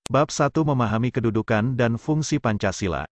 Bab 1 Memahami kedudukan dan fungsi Pancasila.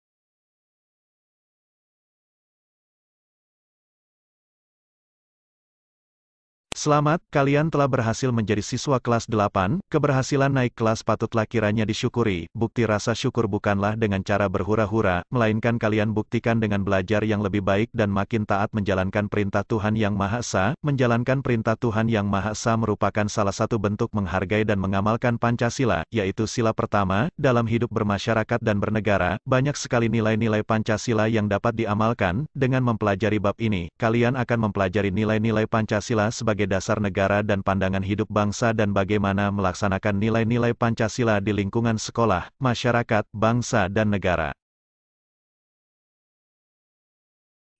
Selamat, kalian telah berhasil menjadi siswa kelas 8. Keberhasilan naik kelas patutlah kiranya disyukuri. Bukti rasa syukur bukanlah dengan cara berhura-hura, melainkan kalian buktikan dengan belajar yang lebih baik dan makin taat menjalankan perintah Tuhan Yang Maha Esa. Menjalankan perintah Tuhan Yang Maha Esa merupakan salah satu bentuk menghargai dan mengamalkan Pancasila, yaitu sila pertama. Dalam hidup bermasyarakat dan bernegara, banyak sekali nilai-nilai Pancasila yang dapat diamalkan. Dengan mempelajari bab ini, kalian akan mempelajari nilai-nilai Pancasila sebagai dasar negara dan pandangan hidup bangsa dan bagaimana melaksanakan nilai-nilai Pancasila di lingkungan sekolah, masyarakat, bangsa dan negara.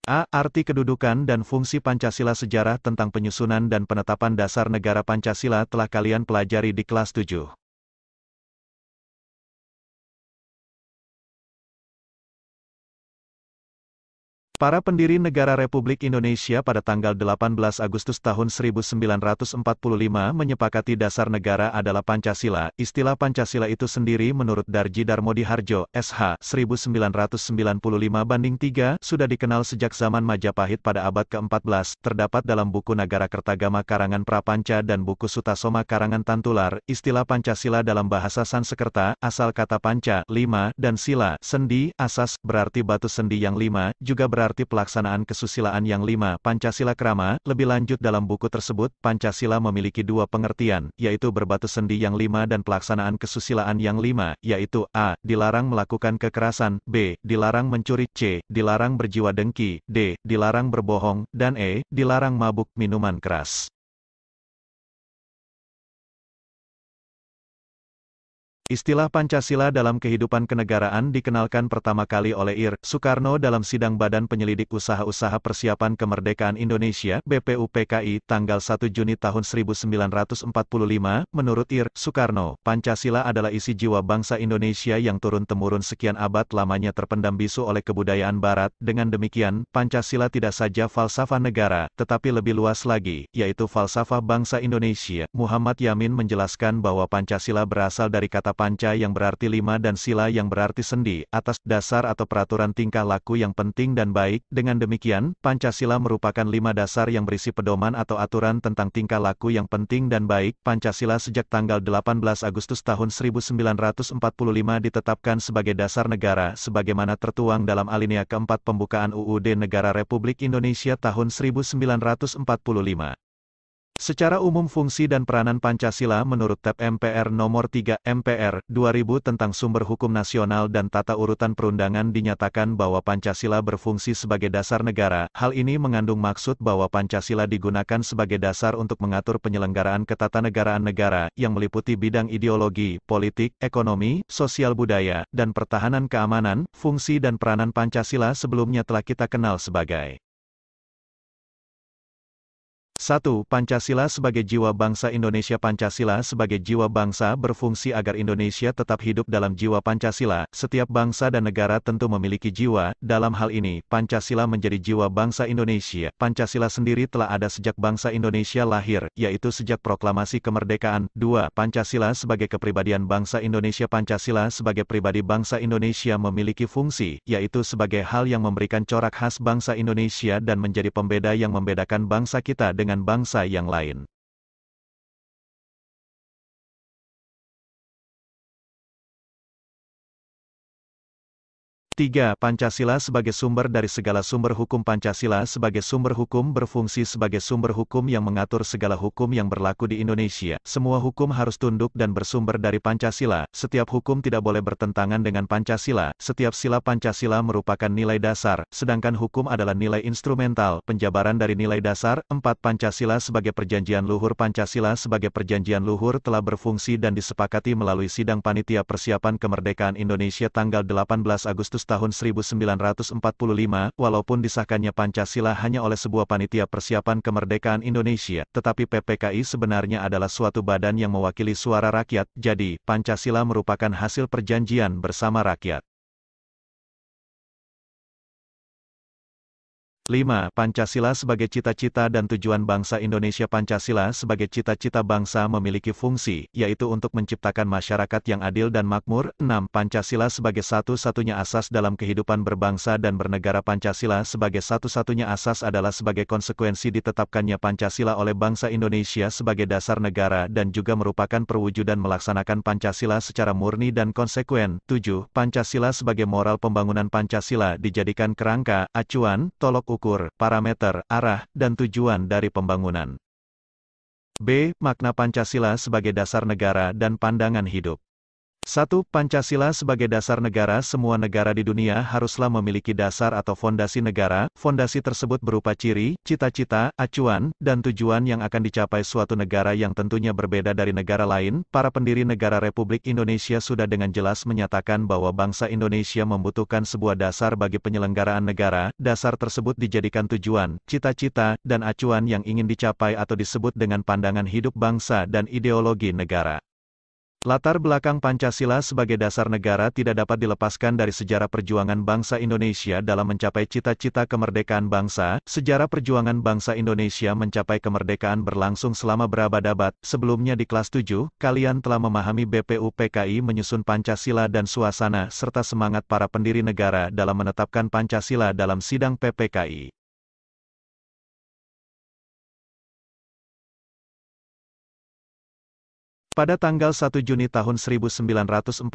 A. Arti kedudukan dan fungsi Pancasila. Sejarah tentang penyusunan dan penetapan dasar negara Pancasila telah kalian pelajari di kelas 7. Para pendiri negara Republik Indonesia pada tanggal 18 Agustus tahun 1945 menyepakati dasar negara adalah Pancasila. Istilah Pancasila itu sendiri menurut Darji Darmodihardjo, SH, 1995-3, sudah dikenal sejak zaman Majapahit pada abad ke-14, terdapat dalam buku Nagara Kertagama karangan Prapanca dan buku Sutasoma karangan Tantular. Istilah Pancasila dalam bahasa Sanskerta, asal kata panca, 5, dan sila, sendi, asas, berarti batu sendi yang 5, juga berarti pelaksanaan kesusilaan yang 5, Pancasila Krama. Lebih lanjut dalam buku tersebut, Pancasila memiliki dua pengertian, yaitu berbatu sendi yang 5 dan pelaksanaan kesusilaan yang 5, yaitu A. Dilarang melakukan kekerasan, B. Dilarang mencuri, C. Dilarang berjiwa dengki, D. Dilarang berbohong, dan E. Dilarang mabuk minuman keras. Istilah Pancasila dalam kehidupan kenegaraan dikenalkan pertama kali oleh Ir. Soekarno dalam sidang Badan Penyelidik Usaha-Usaha Persiapan Kemerdekaan Indonesia (BPUPKI) tanggal 1 Juni tahun 1945. Menurut Ir. Soekarno, Pancasila adalah isi jiwa bangsa Indonesia yang turun-temurun sekian abad lamanya terpendam bisu oleh kebudayaan Barat. Dengan demikian, Pancasila tidak saja falsafah negara, tetapi lebih luas lagi, yaitu falsafah bangsa Indonesia. Muhammad Yamin menjelaskan bahwa Pancasila berasal dari kata panca yang berarti 5 dan sila yang berarti sendi, atas dasar atau peraturan tingkah laku yang penting dan baik. Dengan demikian, Pancasila merupakan 5 dasar yang berisi pedoman atau aturan tentang tingkah laku yang penting dan baik. Pancasila sejak tanggal 18 Agustus tahun 1945 ditetapkan sebagai dasar negara, sebagaimana tertuang dalam alinea keempat pembukaan UUD Negara Republik Indonesia tahun 1945. Secara umum fungsi dan peranan Pancasila menurut Tab MPR Nomor 3, MPR, 2000 tentang Sumber Hukum Nasional dan Tata Urutan Perundangan dinyatakan bahwa Pancasila berfungsi sebagai dasar negara. Hal ini mengandung maksud bahwa Pancasila digunakan sebagai dasar untuk mengatur penyelenggaraan ketatanegaraan negara, yang meliputi bidang ideologi, politik, ekonomi, sosial budaya, dan pertahanan keamanan. Fungsi dan peranan Pancasila sebelumnya telah kita kenal sebagai 1. Pancasila sebagai jiwa bangsa Indonesia. Pancasila sebagai jiwa bangsa berfungsi agar Indonesia tetap hidup dalam jiwa Pancasila. Setiap bangsa dan negara tentu memiliki jiwa. Dalam hal ini, Pancasila menjadi jiwa bangsa Indonesia. Pancasila sendiri telah ada sejak bangsa Indonesia lahir, yaitu sejak proklamasi kemerdekaan. 2. Pancasila sebagai kepribadian bangsa Indonesia. Pancasila sebagai pribadi bangsa Indonesia memiliki fungsi, yaitu sebagai hal yang memberikan corak khas bangsa Indonesia dan menjadi pembeda yang membedakan bangsa kita dengan bangsa yang lain. 3. Pancasila sebagai sumber dari segala sumber hukum. Pancasila sebagai sumber hukum berfungsi sebagai sumber hukum yang mengatur segala hukum yang berlaku di Indonesia. Semua hukum harus tunduk dan bersumber dari Pancasila. Setiap hukum tidak boleh bertentangan dengan Pancasila. Setiap sila Pancasila merupakan nilai dasar, sedangkan hukum adalah nilai instrumental, penjabaran dari nilai dasar. 4. Pancasila sebagai perjanjian luhur. Pancasila sebagai perjanjian luhur telah berfungsi dan disepakati melalui Sidang Panitia Persiapan Kemerdekaan Indonesia tanggal 18 Agustus tahun 1945, walaupun disahkannya Pancasila hanya oleh sebuah panitia persiapan kemerdekaan Indonesia, tetapi PPKI sebenarnya adalah suatu badan yang mewakili suara rakyat, jadi, Pancasila merupakan hasil perjanjian bersama rakyat. 5. Pancasila sebagai cita-cita dan tujuan bangsa Indonesia. Pancasila sebagai cita-cita bangsa memiliki fungsi, yaitu untuk menciptakan masyarakat yang adil dan makmur. 6. Pancasila sebagai satu-satunya asas dalam kehidupan berbangsa dan bernegara. Pancasila sebagai satu-satunya asas adalah sebagai konsekuensi ditetapkannya Pancasila oleh bangsa Indonesia sebagai dasar negara dan juga merupakan perwujudan melaksanakan Pancasila secara murni dan konsekuen. 7. Pancasila sebagai moral pembangunan. Pancasila dijadikan kerangka, acuan, tolok ukur, parameter, arah, dan tujuan dari pembangunan. B. Makna Pancasila sebagai dasar negara dan pandangan hidup. 1. Pancasila sebagai dasar negara. Semua negara di dunia haruslah memiliki dasar atau fondasi negara. Fondasi tersebut berupa ciri, cita-cita, acuan, dan tujuan yang akan dicapai suatu negara yang tentunya berbeda dari negara lain. Para pendiri negara Republik Indonesia sudah dengan jelas menyatakan bahwa bangsa Indonesia membutuhkan sebuah dasar bagi penyelenggaraan negara. Dasar tersebut dijadikan tujuan, cita-cita, dan acuan yang ingin dicapai atau disebut dengan pandangan hidup bangsa dan ideologi negara. Latar belakang Pancasila sebagai dasar negara tidak dapat dilepaskan dari sejarah perjuangan bangsa Indonesia dalam mencapai cita-cita kemerdekaan bangsa. Sejarah perjuangan bangsa Indonesia mencapai kemerdekaan berlangsung selama berabad-abad. Sebelumnya di kelas 7, kalian telah memahami BPUPKI menyusun Pancasila dan suasana serta semangat para pendiri negara dalam menetapkan Pancasila dalam sidang PPKI. Pada tanggal 1 Juni tahun 1945,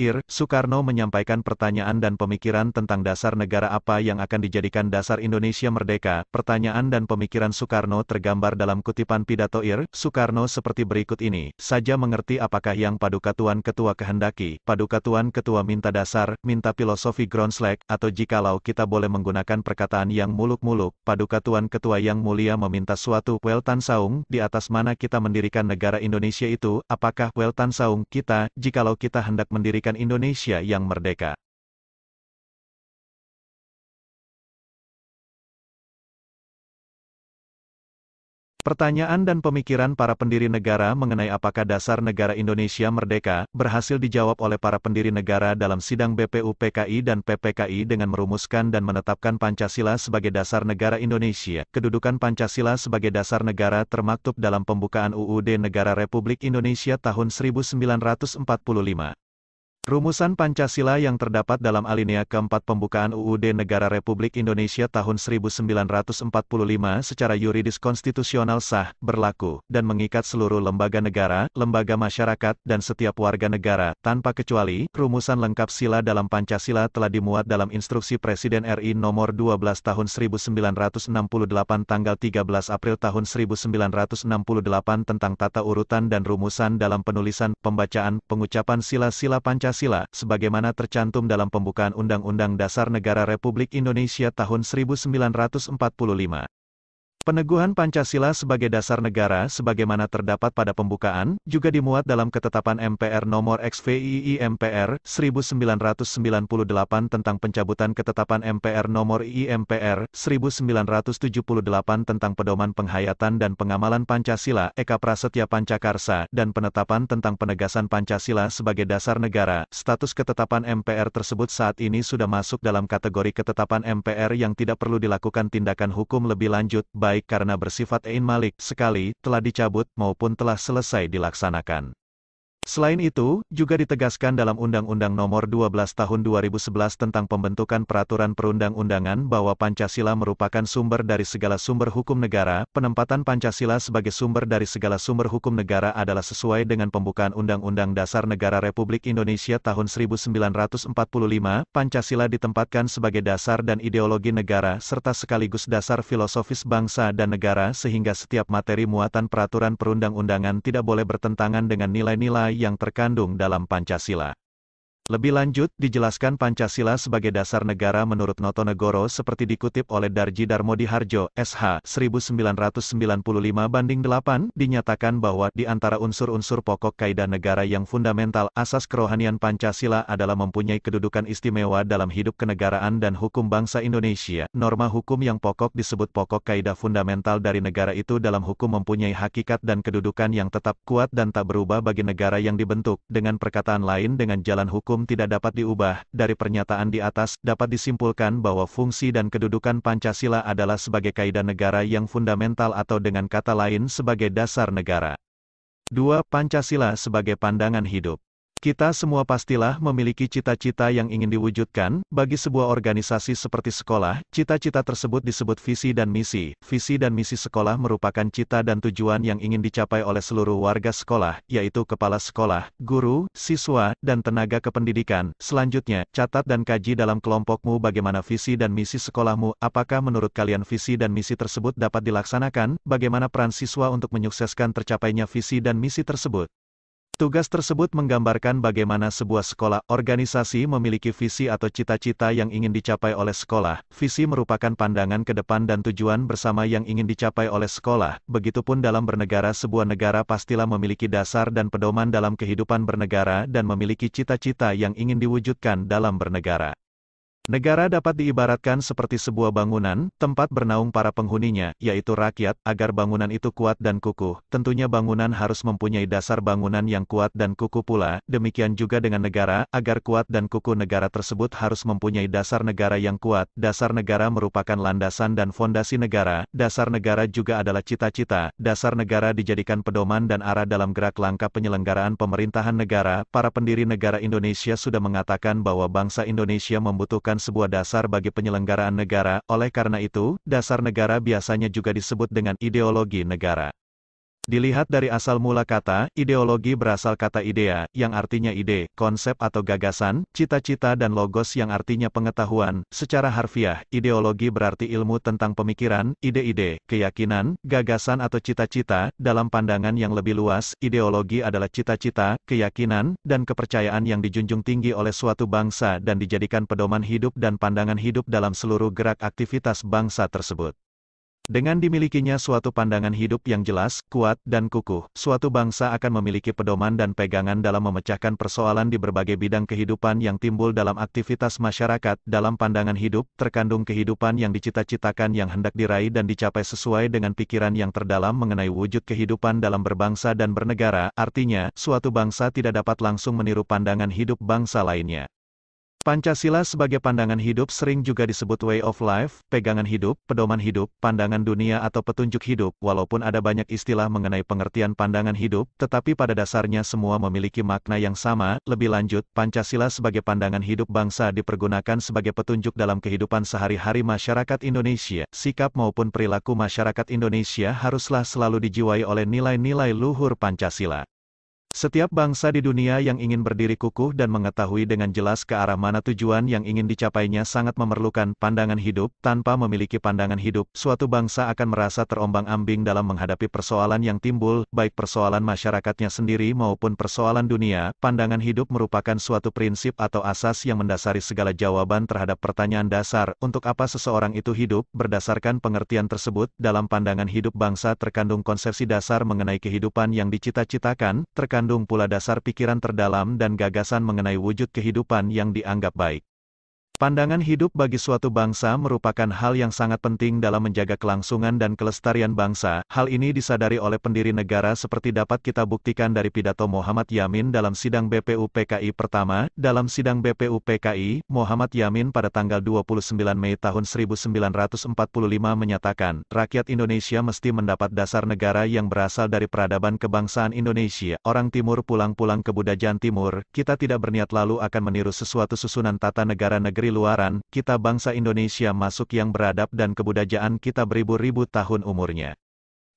Ir. Soekarno menyampaikan pertanyaan dan pemikiran tentang dasar negara apa yang akan dijadikan dasar Indonesia merdeka. Pertanyaan dan pemikiran Soekarno tergambar dalam kutipan pidato Ir. Soekarno seperti berikut ini, saja mengerti apakah yang Paduka Tuan Ketua kehendaki. Paduka Tuan Ketua minta dasar, minta filosofi Groundslack, atau jikalau kita boleh menggunakan perkataan yang muluk-muluk, Paduka Tuan Ketua yang mulia meminta suatu Weltan Saung, di atas mana kita mendirikan negara Indonesia itu, apakah Weltan Saung kita, jikalau kita hendak mendirikan Indonesia yang merdeka. Pertanyaan dan pemikiran para pendiri negara mengenai apakah dasar negara Indonesia merdeka, berhasil dijawab oleh para pendiri negara dalam sidang BPUPKI dan PPKI dengan merumuskan dan menetapkan Pancasila sebagai dasar negara Indonesia. Kedudukan Pancasila sebagai dasar negara termaktub dalam pembukaan UUD Negara Republik Indonesia tahun 1945. Rumusan Pancasila yang terdapat dalam alinea keempat pembukaan UUD Negara Republik Indonesia tahun 1945 secara yuridis konstitusional sah, berlaku, dan mengikat seluruh lembaga negara, lembaga masyarakat, dan setiap warga negara, tanpa kecuali. Rumusan lengkap sila dalam Pancasila telah dimuat dalam Instruksi Presiden RI Nomor 12 Tahun 1968 tanggal 13 April tahun 1968 tentang tata urutan dan rumusan dalam penulisan, pembacaan, pengucapan sila-sila Pancasila, sebagaimana tercantum dalam pembukaan Undang-Undang Dasar Negara Republik Indonesia tahun 1945. Peneguhan Pancasila sebagai dasar negara sebagaimana terdapat pada pembukaan, juga dimuat dalam Ketetapan MPR Nomor XVI MPR 1998 tentang pencabutan Ketetapan MPR Nomor II MPR 1978 tentang pedoman penghayatan dan pengamalan Pancasila Eka Prasetya Pancakarsa dan penetapan tentang penegasan Pancasila sebagai dasar negara. Status ketetapan MPR tersebut saat ini sudah masuk dalam kategori ketetapan MPR yang tidak perlu dilakukan tindakan hukum lebih lanjut, baik karena bersifat ein malik, sekali, telah dicabut, maupun telah selesai dilaksanakan. Selain itu, juga ditegaskan dalam Undang-Undang Nomor 12 Tahun 2011 tentang pembentukan peraturan perundang-undangan bahwa Pancasila merupakan sumber dari segala sumber hukum negara. Penempatan Pancasila sebagai sumber dari segala sumber hukum negara adalah sesuai dengan pembukaan Undang-Undang Dasar Negara Republik Indonesia tahun 1945. Pancasila ditempatkan sebagai dasar dan ideologi negara serta sekaligus dasar filosofis bangsa dan negara sehingga setiap materi muatan peraturan perundang-undangan tidak boleh bertentangan dengan nilai-nilai yang terkandung dalam Pancasila. Lebih lanjut, dijelaskan Pancasila sebagai dasar negara menurut Notonegoro seperti dikutip oleh Darji Darmodihardjo, SH, 1995/8, dinyatakan bahwa di antara unsur-unsur pokok kaidah negara yang fundamental, asas kerohanian Pancasila adalah mempunyai kedudukan istimewa dalam hidup kenegaraan dan hukum bangsa Indonesia. Norma hukum yang pokok disebut pokok kaidah fundamental dari negara itu dalam hukum mempunyai hakikat dan kedudukan yang tetap kuat dan tak berubah bagi negara yang dibentuk. Dengan perkataan lain, dengan jalan hukum hukum tidak dapat diubah. Dari pernyataan di atas, dapat disimpulkan bahwa fungsi dan kedudukan Pancasila adalah sebagai kaidah negara yang fundamental atau dengan kata lain sebagai dasar negara. 2. Pancasila sebagai pandangan hidup. Kita semua pastilah memiliki cita-cita yang ingin diwujudkan. Bagi sebuah organisasi seperti sekolah, cita-cita tersebut disebut visi dan misi. Visi dan misi sekolah merupakan cita dan tujuan yang ingin dicapai oleh seluruh warga sekolah, yaitu kepala sekolah, guru, siswa, dan tenaga kependidikan. Selanjutnya, catat dan kaji dalam kelompokmu bagaimana visi dan misi sekolahmu. Apakah menurut kalian visi dan misi tersebut dapat dilaksanakan? Bagaimana peran siswa untuk menyukseskan tercapainya visi dan misi tersebut? Tugas tersebut menggambarkan bagaimana sebuah sekolah, organisasi memiliki visi atau cita-cita yang ingin dicapai oleh sekolah. Visi merupakan pandangan ke depan dan tujuan bersama yang ingin dicapai oleh sekolah. Begitupun dalam bernegara, sebuah negara pastilah memiliki dasar dan pedoman dalam kehidupan bernegara dan memiliki cita-cita yang ingin diwujudkan dalam bernegara. Negara dapat diibaratkan seperti sebuah bangunan, tempat bernaung para penghuninya, yaitu rakyat. Agar bangunan itu kuat dan kukuh, tentunya bangunan harus mempunyai dasar bangunan yang kuat dan kukuh pula. Demikian juga dengan negara, agar kuat dan kukuh negara tersebut harus mempunyai dasar negara yang kuat. Dasar negara merupakan landasan dan fondasi negara. Dasar negara juga adalah cita-cita. Dasar negara dijadikan pedoman dan arah dalam gerak langkah penyelenggaraan pemerintahan negara. Para pendiri negara Indonesia sudah mengatakan bahwa bangsa Indonesia membutuhkan sebuah dasar bagi penyelenggaraan negara. Oleh karena itu, dasar negara biasanya juga disebut dengan ideologi negara. Dilihat dari asal mula kata, ideologi berasal kata idea, yang artinya ide, konsep atau gagasan, cita-cita dan logos yang artinya pengetahuan. Secara harfiah, ideologi berarti ilmu tentang pemikiran, ide-ide, keyakinan, gagasan atau cita-cita. Dalam pandangan yang lebih luas, ideologi adalah cita-cita, keyakinan, dan kepercayaan yang dijunjung tinggi oleh suatu bangsa dan dijadikan pedoman hidup dan pandangan hidup dalam seluruh gerak aktivitas bangsa tersebut. Dengan dimilikinya suatu pandangan hidup yang jelas, kuat, dan kukuh, suatu bangsa akan memiliki pedoman dan pegangan dalam memecahkan persoalan di berbagai bidang kehidupan yang timbul dalam aktivitas masyarakat. Dalam pandangan hidup, terkandung kehidupan yang dicita-citakan yang hendak diraih dan dicapai sesuai dengan pikiran yang terdalam mengenai wujud kehidupan dalam berbangsa dan bernegara. Artinya, suatu bangsa tidak dapat langsung meniru pandangan hidup bangsa lainnya. Pancasila sebagai pandangan hidup sering juga disebut way of life, pegangan hidup, pedoman hidup, pandangan dunia atau petunjuk hidup. Walaupun ada banyak istilah mengenai pengertian pandangan hidup, tetapi pada dasarnya semua memiliki makna yang sama. Lebih lanjut, Pancasila sebagai pandangan hidup bangsa dipergunakan sebagai petunjuk dalam kehidupan sehari-hari masyarakat Indonesia. Sikap maupun perilaku masyarakat Indonesia haruslah selalu dijiwai oleh nilai-nilai luhur Pancasila. Setiap bangsa di dunia yang ingin berdiri kukuh dan mengetahui dengan jelas ke arah mana tujuan yang ingin dicapainya sangat memerlukan pandangan hidup. Tanpa memiliki pandangan hidup, suatu bangsa akan merasa terombang-ambing dalam menghadapi persoalan yang timbul, baik persoalan masyarakatnya sendiri maupun persoalan dunia. Pandangan hidup merupakan suatu prinsip atau asas yang mendasari segala jawaban terhadap pertanyaan dasar, untuk apa seseorang itu hidup. Berdasarkan pengertian tersebut, dalam pandangan hidup bangsa terkandung konsepsi dasar mengenai kehidupan yang dicita-citakan, terkandung pula dasar pikiran terdalam dan gagasan mengenai wujud kehidupan yang dianggap baik. Pandangan hidup bagi suatu bangsa merupakan hal yang sangat penting dalam menjaga kelangsungan dan kelestarian bangsa. Hal ini disadari oleh pendiri negara seperti dapat kita buktikan dari pidato Muhammad Yamin dalam sidang BPUPKI pertama. Dalam sidang BPUPKI, Muhammad Yamin pada tanggal 29 Mei tahun 1945 menyatakan, rakyat Indonesia mesti mendapat dasar negara yang berasal dari peradaban kebangsaan Indonesia. Orang Timur pulang-pulang ke Budajaan Timur, kita tidak berniat lalu akan meniru sesuatu susunan tata negara negeri luaran. Kita bangsa Indonesia masuk yang beradab dan kebudayaan kita beribu-ribu tahun umurnya.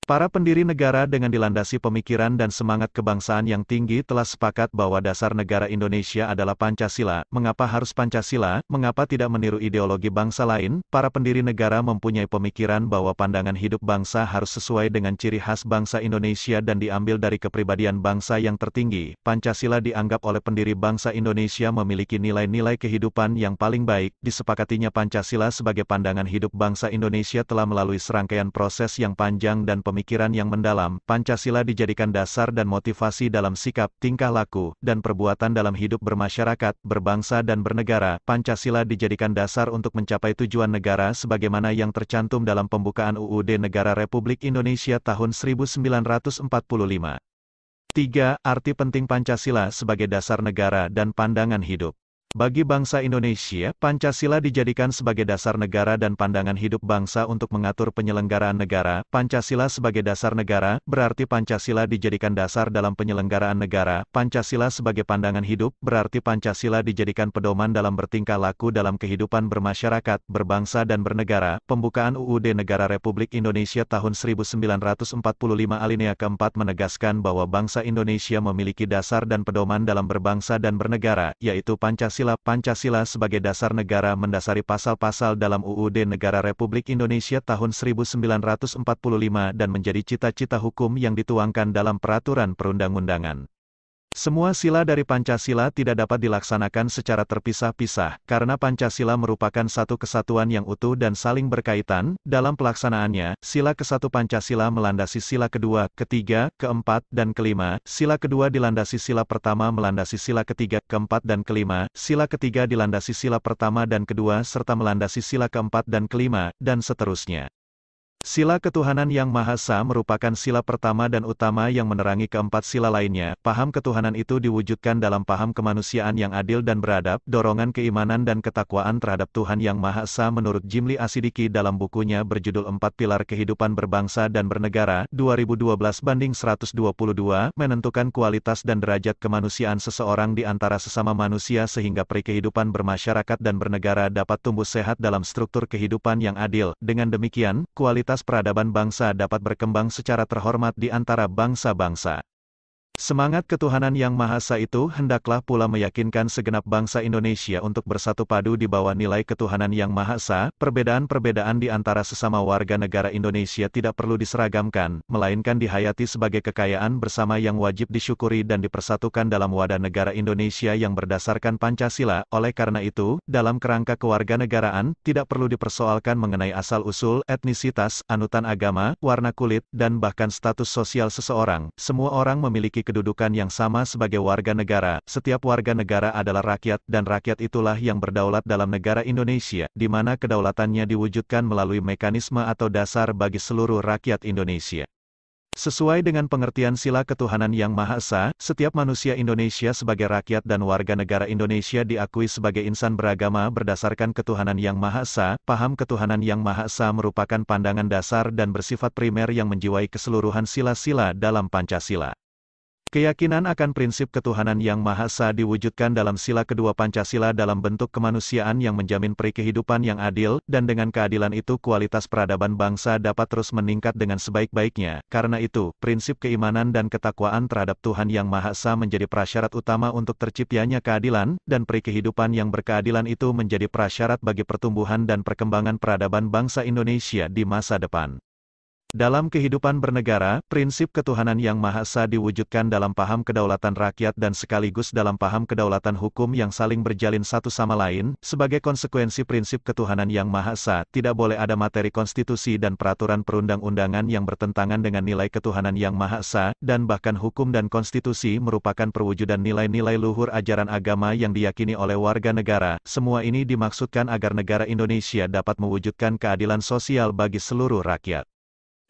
Para pendiri negara dengan dilandasi pemikiran dan semangat kebangsaan yang tinggi telah sepakat bahwa dasar negara Indonesia adalah Pancasila. Mengapa harus Pancasila? Mengapa tidak meniru ideologi bangsa lain? Para pendiri negara mempunyai pemikiran bahwa pandangan hidup bangsa harus sesuai dengan ciri khas bangsa Indonesia dan diambil dari kepribadian bangsa yang tertinggi. Pancasila dianggap oleh pendiri bangsa Indonesia memiliki nilai-nilai kehidupan yang paling baik. Disepakatinya Pancasila sebagai pandangan hidup bangsa Indonesia telah melalui serangkaian proses yang panjang dan pemikiran yang mendalam. Pancasila dijadikan dasar dan motivasi dalam sikap, tingkah laku, dan perbuatan dalam hidup bermasyarakat, berbangsa dan bernegara. Pancasila dijadikan dasar untuk mencapai tujuan negara sebagaimana yang tercantum dalam pembukaan UUD Negara Republik Indonesia tahun 1945. Ketiga, arti penting Pancasila sebagai dasar negara dan pandangan hidup. Bagi bangsa Indonesia, Pancasila dijadikan sebagai dasar negara dan pandangan hidup bangsa untuk mengatur penyelenggaraan negara. Pancasila sebagai dasar negara, berarti Pancasila dijadikan dasar dalam penyelenggaraan negara. Pancasila sebagai pandangan hidup, berarti Pancasila dijadikan pedoman dalam bertingkah laku dalam kehidupan bermasyarakat, berbangsa dan bernegara. Pembukaan UUD Negara Republik Indonesia tahun 1945 alinea keempat menegaskan bahwa bangsa Indonesia memiliki dasar dan pedoman dalam berbangsa dan bernegara, yaitu Pancasila sebagai dasar negara mendasari pasal-pasal dalam UUD Negara Republik Indonesia tahun 1945 dan menjadi cita-cita hukum yang dituangkan dalam peraturan perundang-undangan. Semua sila dari Pancasila tidak dapat dilaksanakan secara terpisah-pisah, karena Pancasila merupakan satu kesatuan yang utuh dan saling berkaitan. Dalam pelaksanaannya, sila ke-1 Pancasila melandasi sila kedua, ketiga, keempat, dan kelima. Sila kedua dilandasi sila pertama melandasi sila ketiga, keempat, dan kelima. Sila ketiga dilandasi sila pertama dan kedua serta melandasi sila keempat dan kelima, dan seterusnya. Sila ketuhanan yang Maha Esa merupakan sila pertama dan utama yang menerangi keempat sila lainnya. Paham ketuhanan itu diwujudkan dalam paham kemanusiaan yang adil dan beradab, dorongan keimanan dan ketakwaan terhadap Tuhan yang Maha Esa menurut Jimli Asidiki dalam bukunya berjudul 4 Pilar Kehidupan Berbangsa dan Bernegara, 2012/122, menentukan kualitas dan derajat kemanusiaan seseorang di antara sesama manusia sehingga kehidupan bermasyarakat dan bernegara dapat tumbuh sehat dalam struktur kehidupan yang adil. Dengan demikian, kualitas peradaban bangsa dapat berkembang secara terhormat di antara bangsa-bangsa. Semangat ketuhanan yang Maha Esa itu hendaklah pula meyakinkan segenap bangsa Indonesia untuk bersatu padu di bawah nilai ketuhanan yang Maha Esa. Perbedaan-perbedaan di antara sesama warga negara Indonesia tidak perlu diseragamkan, melainkan dihayati sebagai kekayaan bersama yang wajib disyukuri dan dipersatukan dalam wadah negara Indonesia yang berdasarkan Pancasila. Oleh karena itu, dalam kerangka kewarganegaraan, tidak perlu dipersoalkan mengenai asal-usul, etnisitas, anutan agama, warna kulit, dan bahkan status sosial seseorang. Semua orang memiliki kedudukan yang sama sebagai warga negara. Setiap warga negara adalah rakyat, dan rakyat itulah yang berdaulat dalam negara Indonesia, di mana kedaulatannya diwujudkan melalui mekanisme atau dasar bagi seluruh rakyat Indonesia. Sesuai dengan pengertian sila ketuhanan yang Maha Esa, setiap manusia Indonesia sebagai rakyat dan warga negara Indonesia diakui sebagai insan beragama berdasarkan ketuhanan yang Maha Esa. Paham ketuhanan yang Maha Esa merupakan pandangan dasar dan bersifat primer yang menjiwai keseluruhan sila-sila dalam Pancasila. Keyakinan akan prinsip ketuhanan yang Maha Esa diwujudkan dalam sila kedua Pancasila dalam bentuk kemanusiaan yang menjamin kehidupan yang adil, dan dengan keadilan itu kualitas peradaban bangsa dapat terus meningkat dengan sebaik-baiknya. Karena itu, prinsip keimanan dan ketakwaan terhadap Tuhan yang Maha Esa menjadi prasyarat utama untuk terciptanya keadilan, dan kehidupan yang berkeadilan itu menjadi prasyarat bagi pertumbuhan dan perkembangan peradaban bangsa Indonesia di masa depan. Dalam kehidupan bernegara, prinsip ketuhanan yang Maha Esa diwujudkan dalam paham kedaulatan rakyat dan sekaligus dalam paham kedaulatan hukum yang saling berjalin satu sama lain. Sebagai konsekuensi prinsip ketuhanan yang Maha Esa, tidak boleh ada materi konstitusi dan peraturan perundang-undangan yang bertentangan dengan nilai ketuhanan yang Maha Esa, dan bahkan hukum dan konstitusi merupakan perwujudan nilai-nilai luhur ajaran agama yang diyakini oleh warga negara. Semua ini dimaksudkan agar negara Indonesia dapat mewujudkan keadilan sosial bagi seluruh rakyat.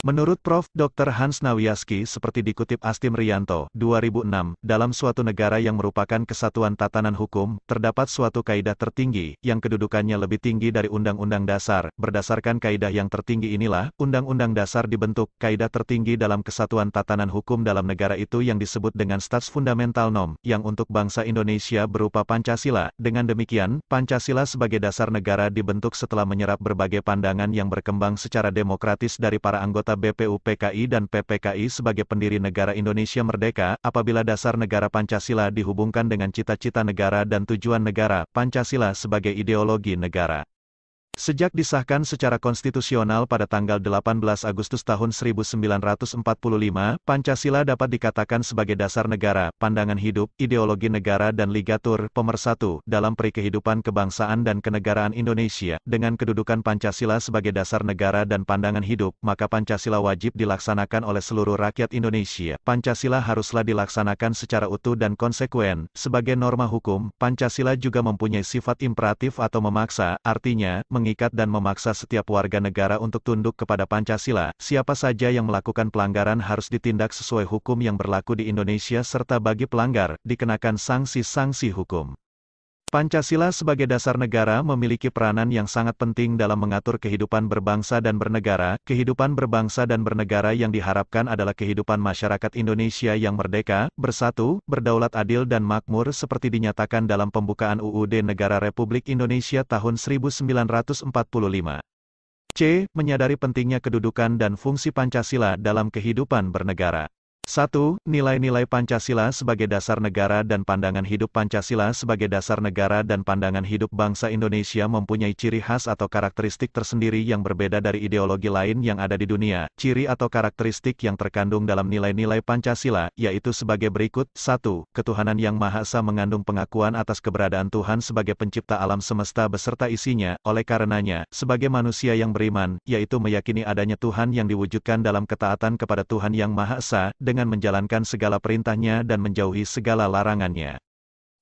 Menurut Prof. Dr. Hans Nawiaski seperti dikutip Astim Rianto, 2006, dalam suatu negara yang merupakan kesatuan tatanan hukum, terdapat suatu kaidah tertinggi, yang kedudukannya lebih tinggi dari Undang-Undang Dasar. Berdasarkan kaidah yang tertinggi inilah, Undang-Undang Dasar dibentuk. Kaidah tertinggi dalam kesatuan tatanan hukum dalam negara itu yang disebut dengan Stats Fundamental Norm, yang untuk bangsa Indonesia berupa Pancasila. Dengan demikian, Pancasila sebagai dasar negara dibentuk setelah menyerap berbagai pandangan yang berkembang secara demokratis dari para anggota BPUPKI dan PPKI sebagai pendiri negara Indonesia merdeka. Apabila dasar negara Pancasila dihubungkan dengan cita-cita negara dan tujuan negara, Pancasila sebagai ideologi negara. Sejak disahkan secara konstitusional pada tanggal 18 Agustus tahun 1945, Pancasila dapat dikatakan sebagai dasar negara, pandangan hidup, ideologi negara dan ligatur, pemersatu, dalam kehidupan kebangsaan dan kenegaraan Indonesia. Dengan kedudukan Pancasila sebagai dasar negara dan pandangan hidup, maka Pancasila wajib dilaksanakan oleh seluruh rakyat Indonesia. Pancasila haruslah dilaksanakan secara utuh dan konsekuen. Sebagai norma hukum, Pancasila juga mempunyai sifat imperatif atau memaksa, artinya, mengikat dan memaksa setiap warga negara untuk tunduk kepada Pancasila. Siapa saja yang melakukan pelanggaran harus ditindak sesuai hukum yang berlaku di Indonesia serta bagi pelanggar, dikenakan sanksi-sanksi hukum. Pancasila sebagai dasar negara memiliki peranan yang sangat penting dalam mengatur kehidupan berbangsa dan bernegara. Kehidupan berbangsa dan bernegara yang diharapkan adalah kehidupan masyarakat Indonesia yang merdeka, bersatu, berdaulat adil dan makmur seperti dinyatakan dalam pembukaan UUD Negara Republik Indonesia tahun 1945. C. Menyadari pentingnya kedudukan dan fungsi Pancasila dalam kehidupan bernegara. 1. Nilai-nilai Pancasila sebagai dasar negara dan pandangan hidup Pancasila sebagai dasar negara dan pandangan hidup bangsa Indonesia mempunyai ciri khas atau karakteristik tersendiri yang berbeda dari ideologi lain yang ada di dunia. Ciri atau karakteristik yang terkandung dalam nilai-nilai Pancasila, yaitu sebagai berikut. 1. Ketuhanan yang Maha Esa mengandung pengakuan atas keberadaan Tuhan sebagai pencipta alam semesta beserta isinya. Oleh karenanya, sebagai manusia yang beriman, yaitu meyakini adanya Tuhan yang diwujudkan dalam ketaatan kepada Tuhan yang Maha Esa, dengan menjalankan segala perintahnya dan menjauhi segala larangannya.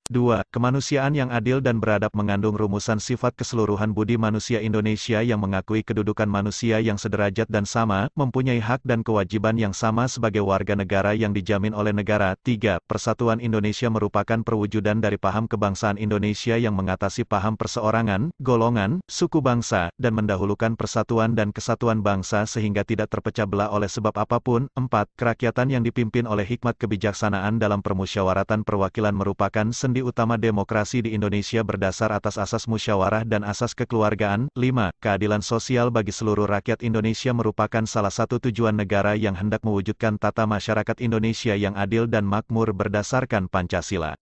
2. Kemanusiaan yang adil dan beradab mengandung rumusan sifat keseluruhan budi manusia Indonesia yang mengakui kedudukan manusia yang sederajat dan sama, mempunyai hak dan kewajiban yang sama sebagai warga negara yang dijamin oleh negara. 3. Persatuan Indonesia merupakan perwujudan dari paham kebangsaan Indonesia yang mengatasi paham perseorangan, golongan, suku bangsa, dan mendahulukan persatuan dan kesatuan bangsa sehingga tidak terpecah belah oleh sebab apapun. 4. Kerakyatan yang dipimpin oleh hikmat kebijaksanaan dalam permusyawaratan perwakilan merupakan sendi utama demokrasi di Indonesia berdasar atas asas musyawarah dan asas kekeluargaan. 5. Keadilan sosial bagi seluruh rakyat Indonesia merupakan salah satu tujuan negara yang hendak mewujudkan tata masyarakat Indonesia yang adil dan makmur berdasarkan Pancasila.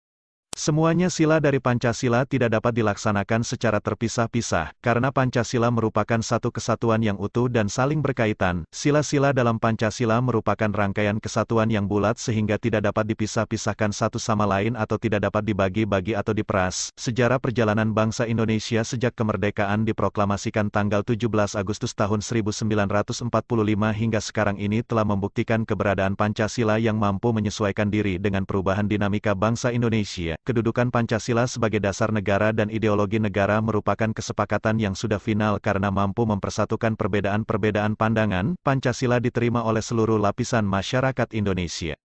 Semuanya sila dari Pancasila tidak dapat dilaksanakan secara terpisah-pisah, karena Pancasila merupakan satu kesatuan yang utuh dan saling berkaitan. Sila-sila dalam Pancasila merupakan rangkaian kesatuan yang bulat sehingga tidak dapat dipisah-pisahkan satu sama lain atau tidak dapat dibagi-bagi atau diperas. Sejarah perjalanan bangsa Indonesia sejak kemerdekaan diproklamasikan tanggal 17 Agustus tahun 1945 hingga sekarang ini telah membuktikan keberadaan Pancasila yang mampu menyesuaikan diri dengan perubahan dinamika bangsa Indonesia. Kedudukan Pancasila sebagai dasar negara dan ideologi negara merupakan kesepakatan yang sudah final karena mampu mempersatukan perbedaan-perbedaan pandangan. Pancasila diterima oleh seluruh lapisan masyarakat Indonesia.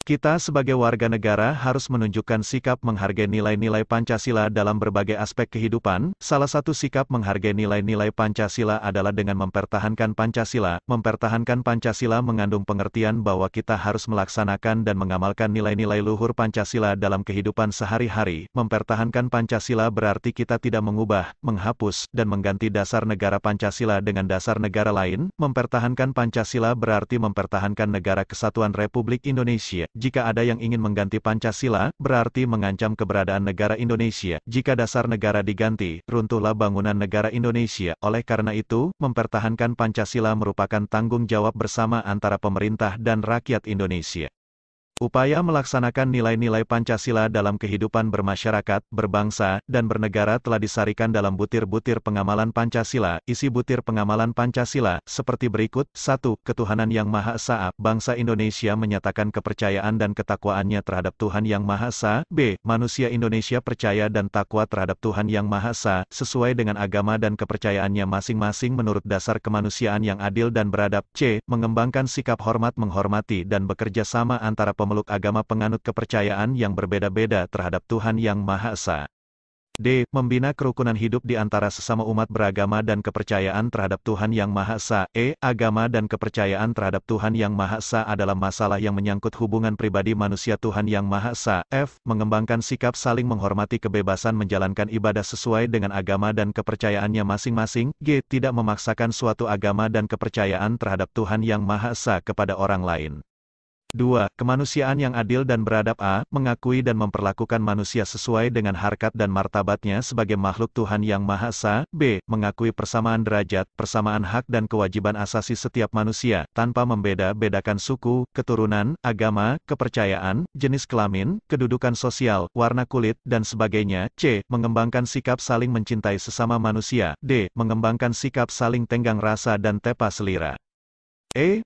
Kita sebagai warga negara harus menunjukkan sikap menghargai nilai-nilai Pancasila dalam berbagai aspek kehidupan. Salah satu sikap menghargai nilai-nilai Pancasila adalah dengan mempertahankan Pancasila. Mempertahankan Pancasila mengandung pengertian bahwa kita harus melaksanakan dan mengamalkan nilai-nilai luhur Pancasila dalam kehidupan sehari-hari. Mempertahankan Pancasila berarti kita tidak mengubah, menghapus, dan mengganti dasar negara Pancasila dengan dasar negara lain. Mempertahankan Pancasila berarti mempertahankan negara kesatuan Republik Indonesia. Jika ada yang ingin mengganti Pancasila, berarti mengancam keberadaan negara Indonesia. Jika dasar negara diganti, runtuhlah bangunan negara Indonesia. Oleh karena itu, mempertahankan Pancasila merupakan tanggung jawab bersama antara pemerintah dan rakyat Indonesia. Upaya melaksanakan nilai-nilai Pancasila dalam kehidupan bermasyarakat, berbangsa, dan bernegara telah disarikan dalam butir-butir pengamalan Pancasila. Isi butir pengamalan Pancasila, seperti berikut. 1. Ketuhanan yang Maha Esa. Bangsa Indonesia menyatakan kepercayaan dan ketakwaannya terhadap Tuhan yang Maha Esa. B. Manusia Indonesia percaya dan takwa terhadap Tuhan yang Maha Esa, sesuai dengan agama dan kepercayaannya masing-masing menurut dasar kemanusiaan yang adil dan beradab. C. Mengembangkan sikap hormat menghormati dan bekerja sama antara pemeluk agama penganut kepercayaan yang berbeda-beda terhadap Tuhan yang Maha Esa. D. Membina kerukunan hidup di antara sesama umat beragama dan kepercayaan terhadap Tuhan yang Maha Esa. E. Agama dan kepercayaan terhadap Tuhan yang Maha Esa adalah masalah yang menyangkut hubungan pribadi manusia Tuhan yang Maha Esa. F. Mengembangkan sikap saling menghormati kebebasan menjalankan ibadah sesuai dengan agama dan kepercayaannya masing-masing. G. Tidak memaksakan suatu agama dan kepercayaan terhadap Tuhan yang Maha Esa kepada orang lain. 2. Kemanusiaan yang adil dan beradab. A. Mengakui dan memperlakukan manusia sesuai dengan harkat dan martabatnya sebagai makhluk Tuhan yang Maha Esa. B. Mengakui persamaan derajat, persamaan hak dan kewajiban asasi setiap manusia, tanpa membeda-bedakan suku, keturunan, agama, kepercayaan, jenis kelamin, kedudukan sosial, warna kulit, dan sebagainya. C. Mengembangkan sikap saling mencintai sesama manusia. D. Mengembangkan sikap saling tenggang rasa dan tepa selera.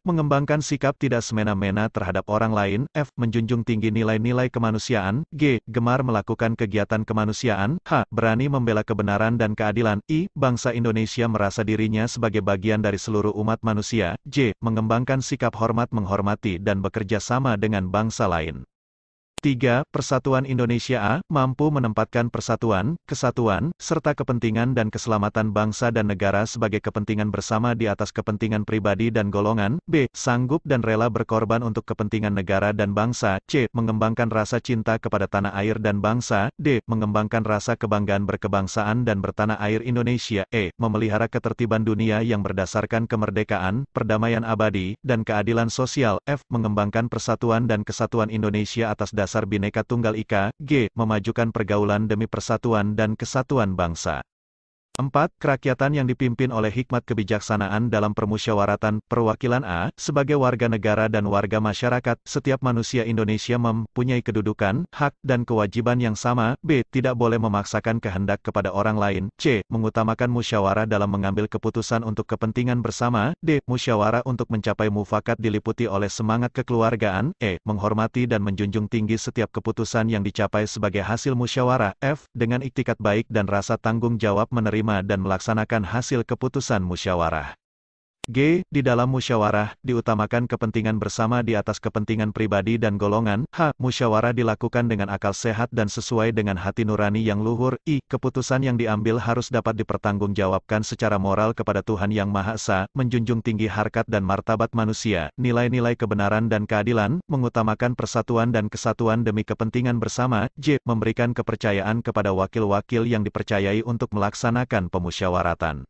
Mengembangkan sikap tidak semena-mena terhadap orang lain. F. Menjunjung tinggi nilai-nilai kemanusiaan. G. Gemar melakukan kegiatan kemanusiaan. H. Berani membela kebenaran dan keadilan. I. Bangsa Indonesia merasa dirinya sebagai bagian dari seluruh umat manusia. J. Mengembangkan sikap hormat menghormati dan bekerja sama dengan bangsa lain. 3. Persatuan Indonesia A. Mampu menempatkan persatuan, kesatuan, serta kepentingan dan keselamatan bangsa dan negara sebagai kepentingan bersama di atas kepentingan pribadi dan golongan. B. Sanggup dan rela berkorban untuk kepentingan negara dan bangsa. C. Mengembangkan rasa cinta kepada tanah air dan bangsa. D. Mengembangkan rasa kebanggaan berkebangsaan dan bertanah air Indonesia. E. Memelihara ketertiban dunia yang berdasarkan kemerdekaan, perdamaian abadi, dan keadilan sosial. F. Mengembangkan persatuan dan kesatuan Indonesia atas dasar Bhinneka Tunggal Ika. G. Memajukan pergaulan demi persatuan dan kesatuan bangsa. 4. Kerakyatan yang dipimpin oleh hikmat kebijaksanaan dalam permusyawaratan perwakilan A. Sebagai warga negara dan warga masyarakat, setiap manusia Indonesia mempunyai kedudukan, hak, dan kewajiban yang sama. B. Tidak boleh memaksakan kehendak kepada orang lain. C. Mengutamakan musyawarah dalam mengambil keputusan untuk kepentingan bersama. D. Musyawarah untuk mencapai mufakat diliputi oleh semangat kekeluargaan. E. Menghormati dan menjunjung tinggi setiap keputusan yang dicapai sebagai hasil musyawarah. F. Dengan iktikat baik dan rasa tanggung jawab menerima dan melaksanakan hasil keputusan musyawarah. G. Di dalam musyawarah, diutamakan kepentingan bersama di atas kepentingan pribadi dan golongan. H. Musyawarah dilakukan dengan akal sehat dan sesuai dengan hati nurani yang luhur. I. Keputusan yang diambil harus dapat dipertanggungjawabkan secara moral kepada Tuhan Yang Maha Esa, menjunjung tinggi harkat dan martabat manusia, nilai-nilai kebenaran dan keadilan, mengutamakan persatuan dan kesatuan demi kepentingan bersama. J. Memberikan kepercayaan kepada wakil-wakil yang dipercayai untuk melaksanakan pemusyawaratan.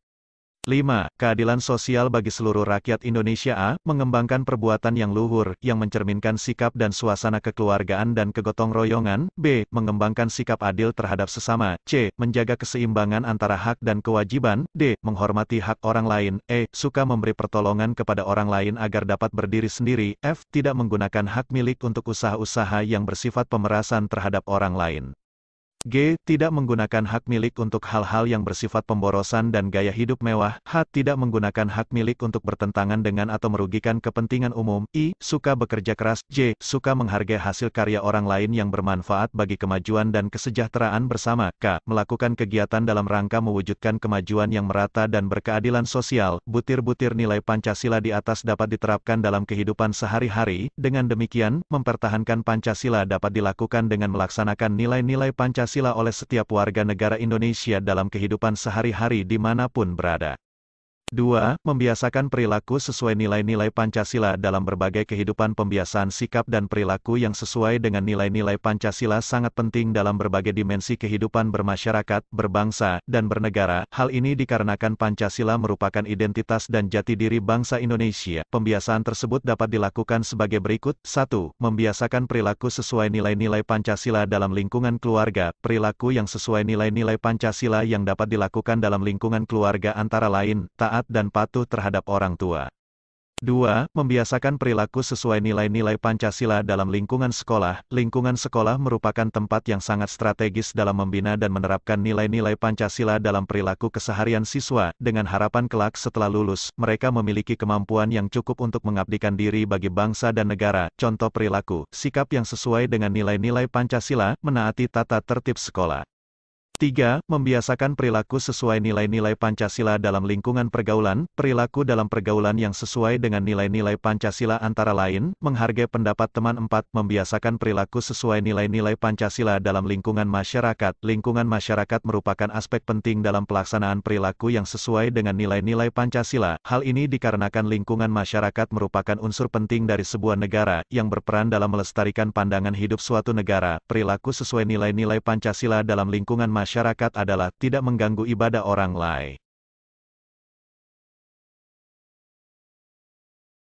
5. Keadilan sosial bagi seluruh rakyat Indonesia A. Mengembangkan perbuatan yang luhur, yang mencerminkan sikap dan suasana kekeluargaan dan kegotong royongan. B. Mengembangkan sikap adil terhadap sesama. C. Menjaga keseimbangan antara hak dan kewajiban. D. Menghormati hak orang lain. E. Suka memberi pertolongan kepada orang lain agar dapat berdiri sendiri. F. Tidak menggunakan hak milik untuk usaha-usaha yang bersifat pemerasan terhadap orang lain. G. Tidak menggunakan hak milik untuk hal-hal yang bersifat pemborosan dan gaya hidup mewah. H. Tidak menggunakan hak milik untuk bertentangan dengan atau merugikan kepentingan umum. I. Suka bekerja keras. J. Suka menghargai hasil karya orang lain yang bermanfaat bagi kemajuan dan kesejahteraan bersama. K. Melakukan kegiatan dalam rangka mewujudkan kemajuan yang merata dan berkeadilan sosial. Butir-butir nilai Pancasila di atas dapat diterapkan dalam kehidupan sehari-hari. Dengan demikian, mempertahankan Pancasila dapat dilakukan dengan melaksanakan nilai-nilai Pancasila oleh setiap warga negara Indonesia dalam kehidupan sehari-hari dimanapun berada. 2. Membiasakan perilaku sesuai nilai-nilai Pancasila dalam berbagai kehidupan. Pembiasaan sikap dan perilaku yang sesuai dengan nilai-nilai Pancasila sangat penting dalam berbagai dimensi kehidupan bermasyarakat, berbangsa, dan bernegara. Hal ini dikarenakan Pancasila merupakan identitas dan jati diri bangsa Indonesia. Pembiasaan tersebut dapat dilakukan sebagai berikut. 1. Membiasakan perilaku sesuai nilai-nilai Pancasila dalam lingkungan keluarga. Perilaku yang sesuai nilai-nilai Pancasila yang dapat dilakukan dalam lingkungan keluarga antara lain, taat dan patuh terhadap orang tua. 2. Membiasakan perilaku sesuai nilai-nilai Pancasila dalam lingkungan sekolah. Lingkungan sekolah merupakan tempat yang sangat strategis dalam membina dan menerapkan nilai-nilai Pancasila dalam perilaku keseharian siswa, dengan harapan kelak setelah lulus, mereka memiliki kemampuan yang cukup untuk mengabdikan diri bagi bangsa dan negara. Contoh perilaku, sikap yang sesuai dengan nilai-nilai Pancasila, menaati tata tertib sekolah. 3. Membiasakan perilaku sesuai nilai-nilai Pancasila dalam lingkungan pergaulan. Perilaku dalam pergaulan yang sesuai dengan nilai-nilai Pancasila antara lain, menghargai pendapat teman. 4. Membiasakan perilaku sesuai nilai-nilai Pancasila dalam lingkungan masyarakat. Lingkungan masyarakat merupakan aspek penting dalam pelaksanaan perilaku yang sesuai dengan nilai-nilai Pancasila. Hal ini dikarenakan lingkungan masyarakat merupakan unsur penting dari sebuah negara, yang berperan dalam melestarikan pandangan hidup suatu negara. Perilaku sesuai nilai-nilai Pancasila dalam lingkungan masyarakat adalah tidak mengganggu ibadah orang lain.